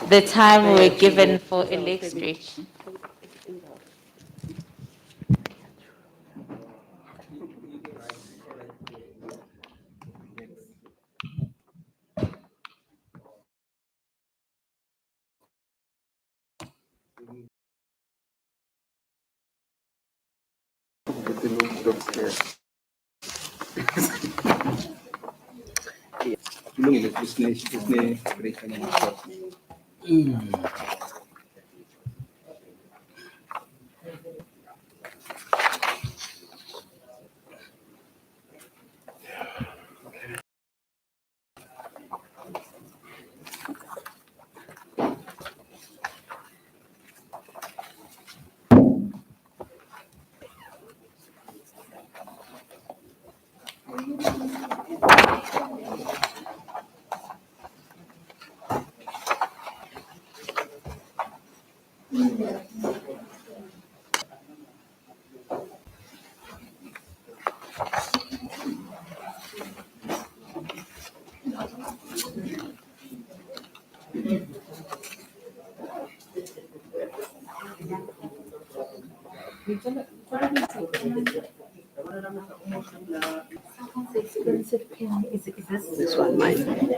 the time we're given for a leg stretch. Expensive pen. Is this one mine?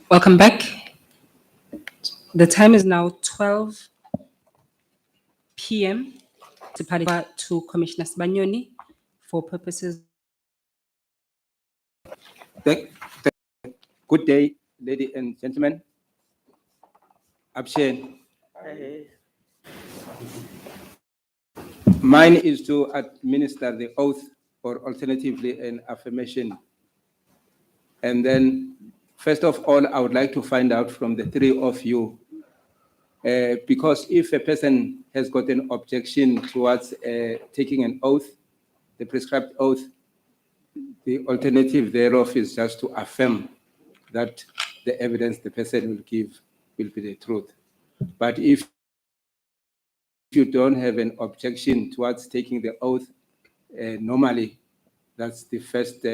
Welcome back. The time is now 12 p.m. to Commissioner Sibanyoni for purposes. Good day, ladies and gentlemen. Abshen. Mine is to administer the oath or alternatively an affirmation. And then, first of all, I would like to find out from the three of you, because if a person has got an objection towards taking an oath, the prescribed oath, the alternative thereof is just to affirm that the evidence the person will give will be the truth. But if you don't have an objection towards taking the oath, normally that's the first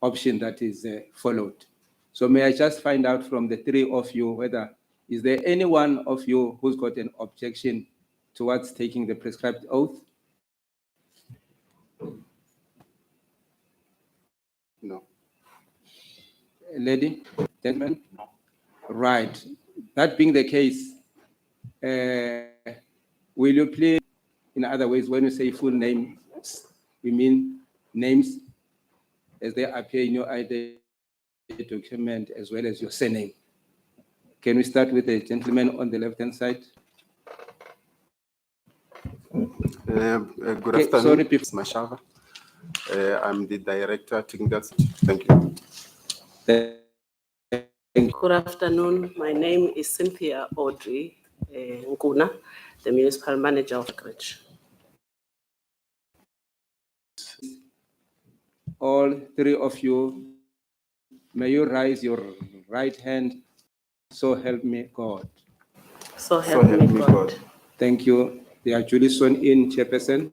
option that is followed. So may I just find out from the three of you whether is there any one of you who's got an objection towards taking the prescribed oath? No. Lady, gentlemen? No. Right. That being the case, will you please, in other ways, when you say full name, we mean names as they appear in your ID document as well as your surname. Can we start with the gentleman on the left-hand side? Good Okay, afternoon, sorry, it's Mashava. I'm the director, technical. Thank you. Good afternoon. My name is Cynthia Audrey Nkuna, the municipal manager of Anchorage. All three of you, may you raise your right hand. So help me God. So help me God. Thank you. They are duly sworn in, Chairperson.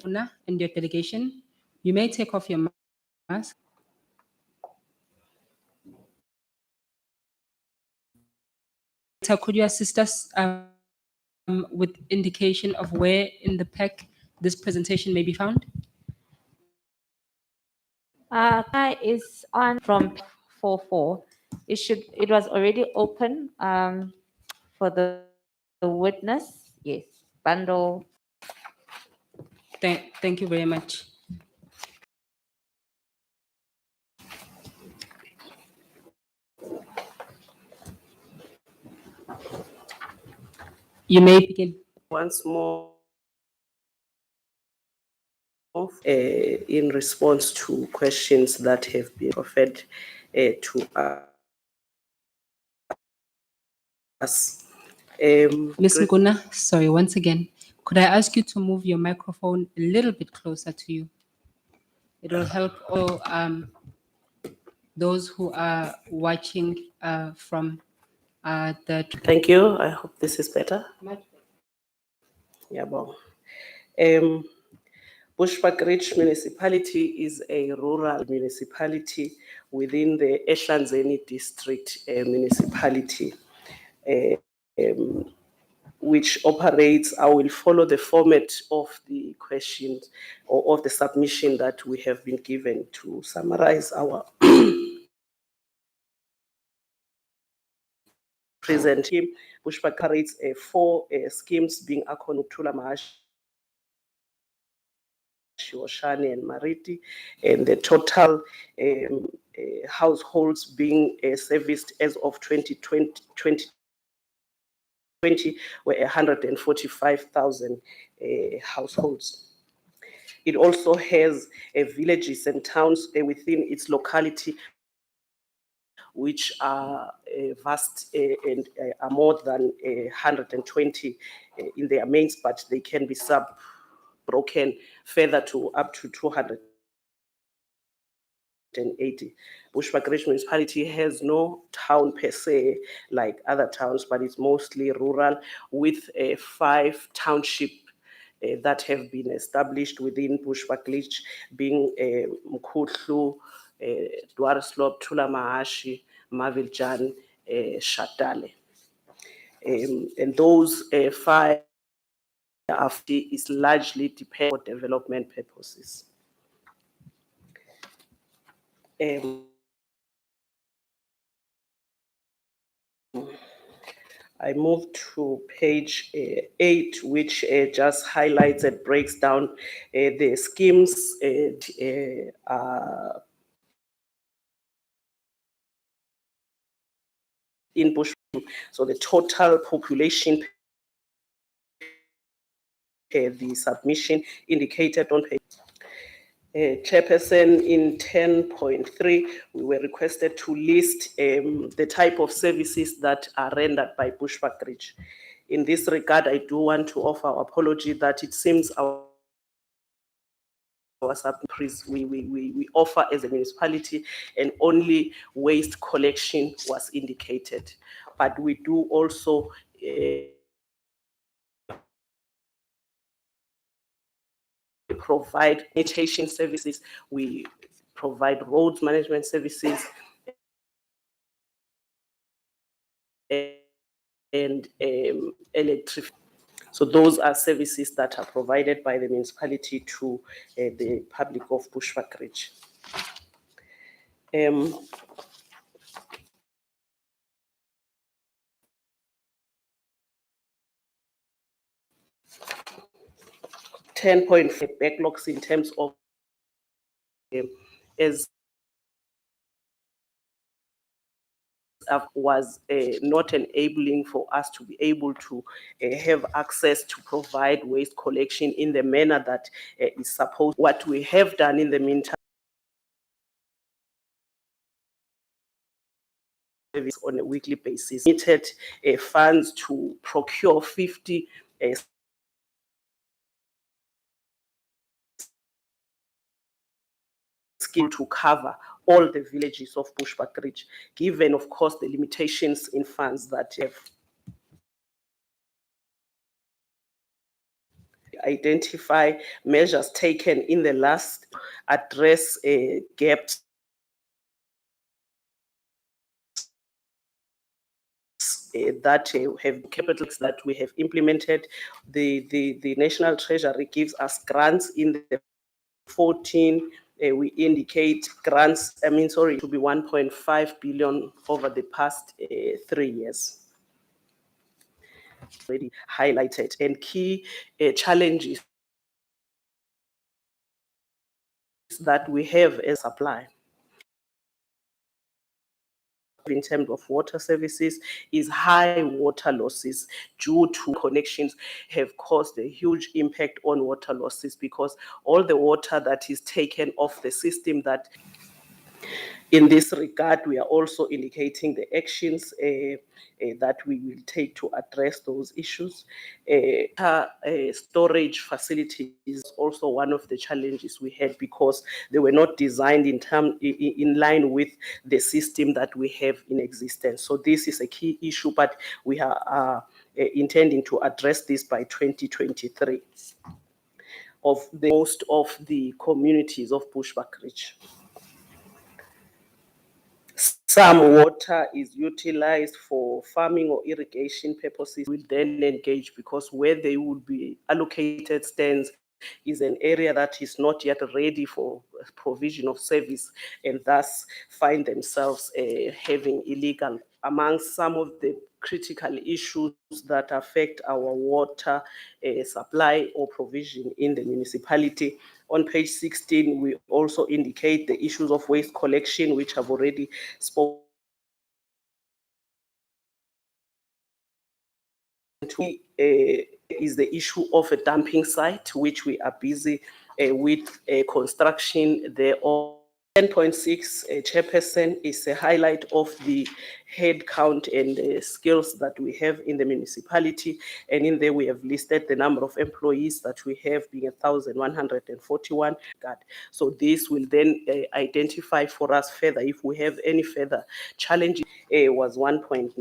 Una and your delegation. You may take off your mask. So could you assist us with indication of where in the pack this presentation may be found? Is on from 44. It was already open for the witness. Yes, bundle. Thank you very much. You may begin. Once more, in response to questions that have been offered to us. Ms. Nguna, sorry, once again, could I ask you to move your microphone a little bit closer to you? It will help all those who are watching from the. Thank you. I hope this is better. Yeah, well. Bushbuckridge Municipality is a rural municipality within the Ehlanzeni District municipality, which operates. I will follow the format of the questions or of the submission that we have been given to summarize our present team. Bushbuck operates 4 schemes being Akonutula Mahash, Oshani and Mariti, and the total households being serviced as of 2020 were 145,000 households. It also has villages and towns within its locality, which are vast and are more than 120 in their mains, but they can be broken further to up to 280. Bushbuckridge Municipality has no town per se like other towns, but it's mostly rural with 5 townships that have been established within Bushbuckridge, being Mkhuhlu, Dwarsloop, Tulamahashi, Maviljan, Shatale. And those 5 is largely dependent for development purposes. I move to page 8, which just highlights and breaks down the schemes in Bush. So the total population the submission indicated on page. Chairperson, in 10.3, we were requested to list the type of services that are rendered by Bushbuckridge. In this regard, I do want to offer our apology that it seems our we offer as a municipality and only waste collection was indicated. But we do also provide sanitation services, we provide roads management services, and electricity. So those are services that are provided by the municipality to the public of Bushbuckridge. 10.5 backlogs in terms of as was not enabling for us to be able to have access to provide waste collection in the manner that is supposed. What we have done in the meantime on a weekly basis, needed funds to procure 50 skill to cover all the villages of Bushbuckridge, given, of course, the limitations in funds that have. identify measures taken in the last address gaps that have capitals that we have implemented. The National Treasury gives us grants in the 14. We indicate grants, to be 1.5 billion over the past 3 years. Already highlighted, and key challenges that we have as supply in terms of water services is high water losses due to connections have caused a huge impact on water losses, because all the water that is taken off the system. That in this regard, we are also indicating the actions that we will take to address those issues. Storage facilities is also one of the challenges we had, because they were not designed in line with the system that we have in existence. So this is a key issue, but we are intending to address this by 2023 of most of the communities of Bushbuck Ridge. Some water is utilized for farming or irrigation purposes. Will then engage, because where they would be allocated stands is an area that is not yet ready for provision of service, and thus find themselves having illegal. Among some of the critical issues that affect our water supply or provision in the municipality, on page 16, we also indicate the issues of waste collection, which I've already spoken to. Is the issue of a dumping site, which we are busy with construction thereof. 10.6 chairperson is a highlight of the head count and skills that we have in the municipality, and in there we have listed the number of employees that we have being 1,141. So this will then identify for us further if we have any further challenges. Was 1.9